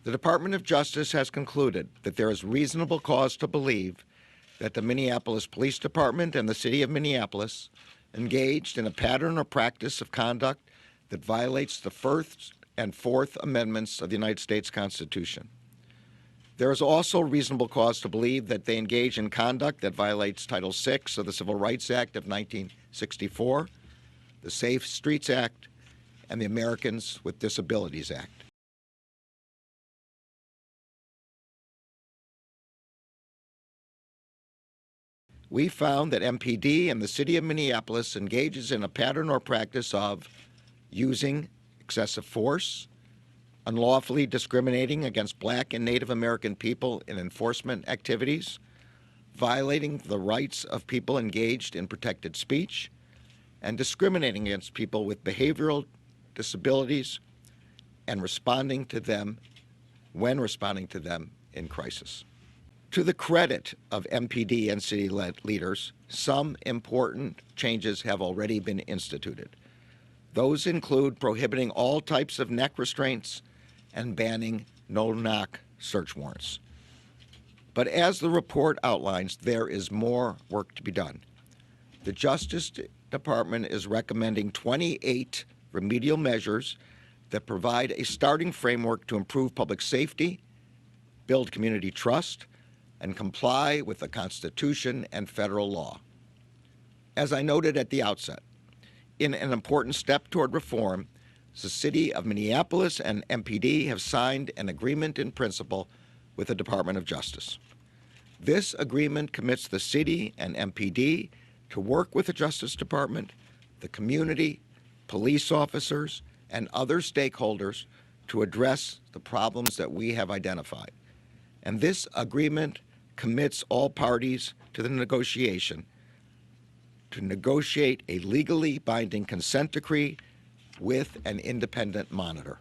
The Department of Justice has concluded that there is reasonable cause to believe that the Minneapolis Police Department and the City of Minneapolis engaged in a pattern or practice of conduct that violates the First and Fourth Amendments of the United States Constitution. There is also reasonable cause to believe that they engage in conduct that violates Title VI of the Civil Rights Act of 1964, the Safe Streets Act, and the Americans with Disabilities Act. We found that MPD and the City of Minneapolis engages in a pattern or practice of using excessive force, unlawfully discriminating against Black and Native American people in enforcement activities, violating the rights of people engaged in protected speech, and discriminating against people with behavioral disabilities and responding to them in crisis. To the credit of MPD and city leaders, some important changes have already been instituted. Those include prohibiting all types of neck restraints and banning no-knock search warrants. But as the report outlines, there is more work to be done. The Justice Department is recommending 28 remedial measures that provide a starting framework to improve public safety, build community trust, and comply with the Constitution and federal law. As I noted at the outset, in an important step toward reform, the City of Minneapolis and MPD have signed an agreement in principle with the Department of Justice. This agreement commits the City and MPD to work with the Justice Department, the community, police officers, and other stakeholders to address the problems that we have identified. And this agreement commits all parties to the negotiation to negotiate a legally binding consent decree with an independent monitor.